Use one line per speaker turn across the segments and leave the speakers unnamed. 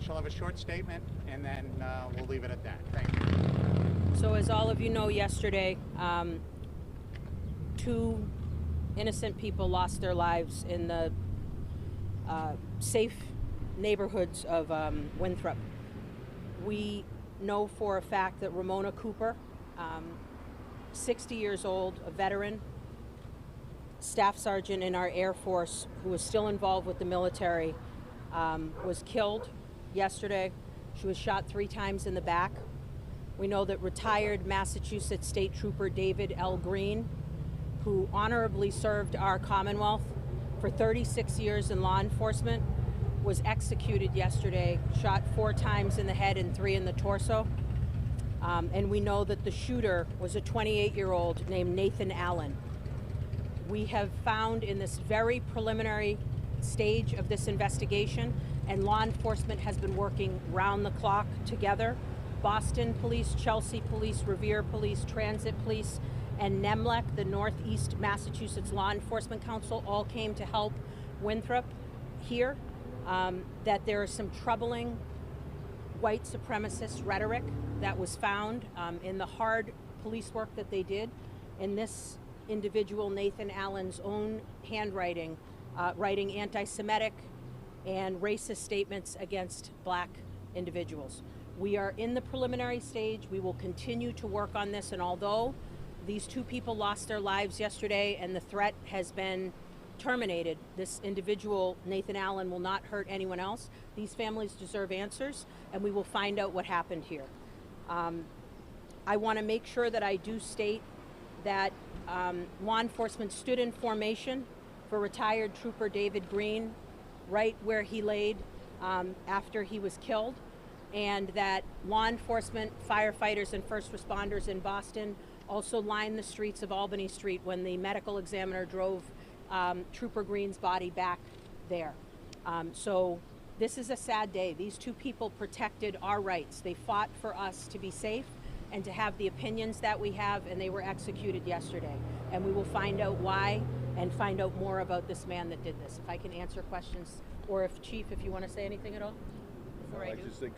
she'll have a short statement, and then we'll leave it at that. Thank you.
So as all of you know, yesterday, two innocent people lost their lives in the safe neighborhoods of Winthrop. We know for a fact that Ramona Cooper, 60 years old, a veteran, staff sergeant in our Air Force who was still involved with the military, was killed yesterday. She was shot 3 times in the back. We know that retired Massachusetts State Trooper David L. Green, who honorably served our Commonwealth for 36 years in law enforcement, was executed yesterday, shot 4 times in the head and 3 in the torso. And we know that the shooter was a 28-year-old named Nathan Allen. We have found in this very preliminary stage of this investigation, and law enforcement has been working round the clock together. Boston Police, Chelsea Police, Revere Police, Transit Police, and NEMLEC, the Northeast Massachusetts Law Enforcement Council, all came to help Winthrop here. That there is some troubling white supremacist rhetoric that was found in the hard police work that they did. In this individual, Nathan Allen's own handwriting, writing anti-Semitic and racist statements against black individuals. We are in the preliminary stage. We will continue to work on this, and although these 2 people lost their lives yesterday and the threat has been terminated, this individual, Nathan Allen, will not hurt anyone else. These families deserve answers, and we will find out what happened here. I want to make sure that I do state that law enforcement stood in formation for retired Trooper David Green right where he laid after he was killed, and that law enforcement, firefighters, and first responders in Boston also lined the streets of Albany Street when the medical examiner drove Trooper Green's body back there. So this is a sad day. These 2 people protected our rights. They fought for us to be safe and to have the opinions that we have, and they were executed yesterday. And we will find out why and find out more about this man that did this. If I can answer questions, or if Chief, if you want to say anything at all before I do.
just think,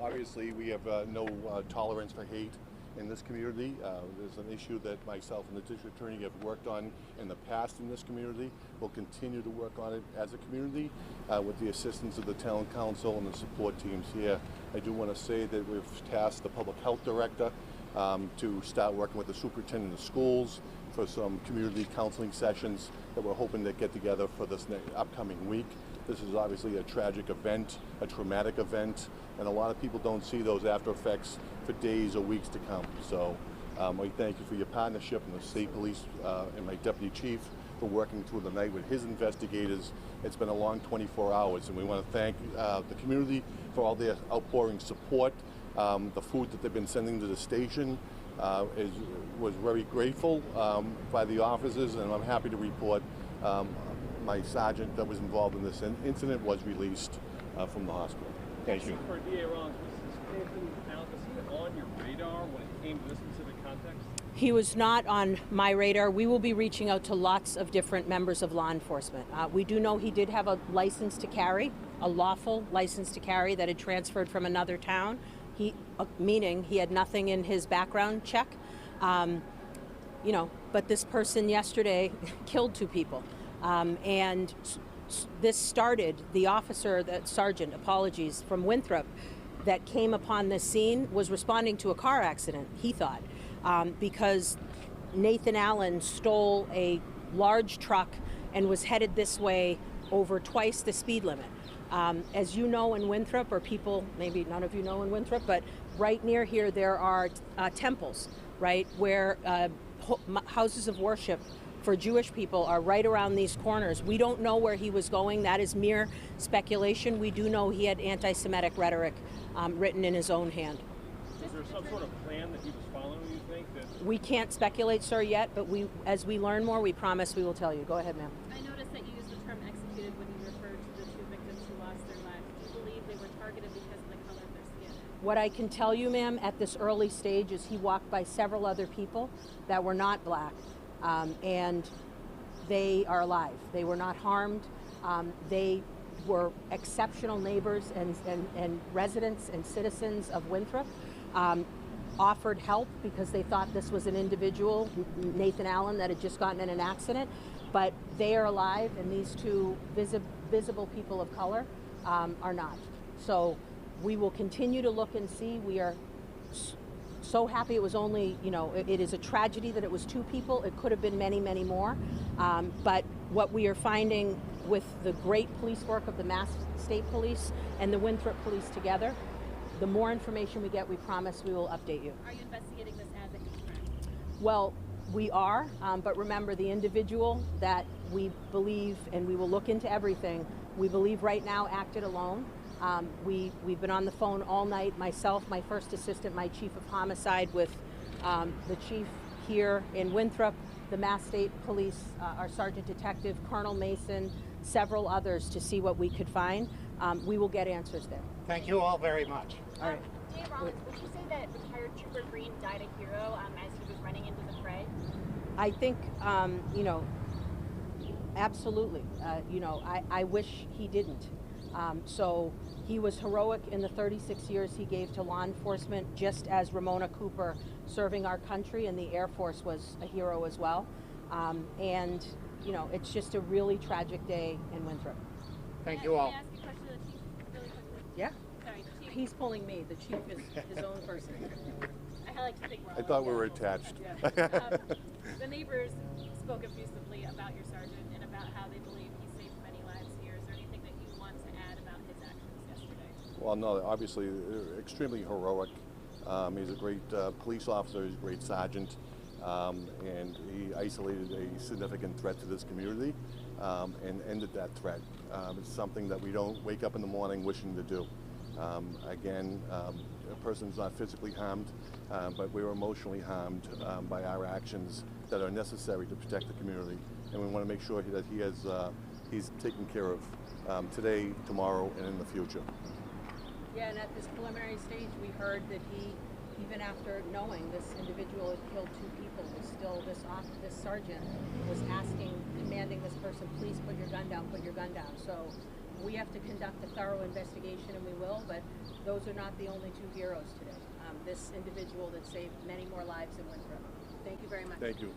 obviously we have no tolerance for hate in this community. There's an issue that myself and the district attorney have worked on in the past in this community. We'll continue to work on it as a community with the assistance of the town council and the support teams here. I do want to say that we've tasked the public health director to start working with the superintendent of schools for some community counseling sessions that we're hoping to get together for this upcoming week. This is obviously a tragic event, a traumatic event, and a lot of people don't see those after effects for days or weeks to come. So I thank you for your partnership and the state police and my deputy chief for working through the night with his investigators. It's been a long 24 hours, and we want to thank the community for all their outpouring support. The food that they've been sending to the station was very grateful by the officers, and I'm happy to report my sergeant that was involved in this incident was released from the hospital. Thank you.
For DA Rollins, was Nathan Allen, was he on your radar when it came to this specific context?
He was not on my radar. We will be reaching out to lots of different members of law enforcement. We do know he did have a license to carry, a lawful license to carry that had transferred from another town. Meaning he had nothing in his background check. But this person yesterday killed 2 people. And this started, the officer, that sergeant, apologies, from Winthrop that came upon this scene was responding to a car accident, he thought, because Nathan Allen stole a large truck and was headed this way over twice the speed limit. As you know, in Winthrop, or people, maybe none of you know in Winthrop, but right near here there are temples, right, where houses of worship for Jewish people are right around these corners. We don't know where he was going. That is mere speculation. We do know he had anti-Semitic rhetoric written in his own hand.
Is there some sort of plan that he was following, you think?
We can't speculate, sir, yet, but as we learn more, we promise we will tell you. Go ahead, ma'am.
I noticed that you used the term executed when you referred to the 2 victims who lost their lives. Do you believe they were targeted because of the color of their skin?
What I can tell you, ma'am, at this early stage is he walked by several other people that were not black, and they are alive. They were not harmed. were exceptional neighbors and residents and citizens of Winthrop. Offered help because they thought this was an individual, Nathan Allen, that had just gotten in an accident, but they are alive, and these two visible people of color are not. So we will continue to look and see. We are so happy it was only, it is a tragedy that it was two people. It could have been many, many more. But what we are finding with the great police work of the Mass State Police and the Winthrop Police together, the more information we get, we promise we will update you.
Are you investigating this as a concern?
Well, we are, but remember, the individual that we believe, and we will look into everything, we believe right now acted alone. We've been on the phone all night, myself, my first assistant, my chief of homicide, with the chief here in Winthrop, the Mass State Police, our sergeant detective, Colonel Mason, several others, to see what we could find. We will get answers there.
Thank you all very much.
All right.
Dave Rollins, would you say that retired Trooper Green died a hero as he was running into the fray?
I think, absolutely. I wish he didn't. So he was heroic in the 36 years he gave to law enforcement, just as Ramona Cooper, serving our country in the Air Force, was a hero as well. And it's just a really tragic day in Winthrop.
Thank you all.
Can I ask you a question of the chief really quickly?
Yeah.
Sorry, chief.
He's pulling me. The chief is his own person.
I like to think we're all
I thought we
in
were
this.
attached.
Yeah. The neighbors spoke effusively about your sergeant and about how they believe he saved many lives here. Is there anything that you want to add about his actions yesterday?
Well, no, obviously extremely heroic. He's a great police officer, he's a great sergeant, and he isolated a significant threat to this community and ended that threat. It's something that we don't wake up in the morning wishing to do. Again, a person's not physically harmed, but we were emotionally harmed by our actions that are necessary to protect the community, and we want to make sure that he's taken care of today, tomorrow, and in the future.
Yeah, and at this preliminary stage, we heard that he, even after knowing this individual had killed two people, was still, this sergeant was demanding this person, please put your gun down, put your gun down. So we have to conduct a thorough investigation, and we will, but those are not the only two heroes today. This individual that saved many more lives in Winthrop. Thank you very much.
Thank you.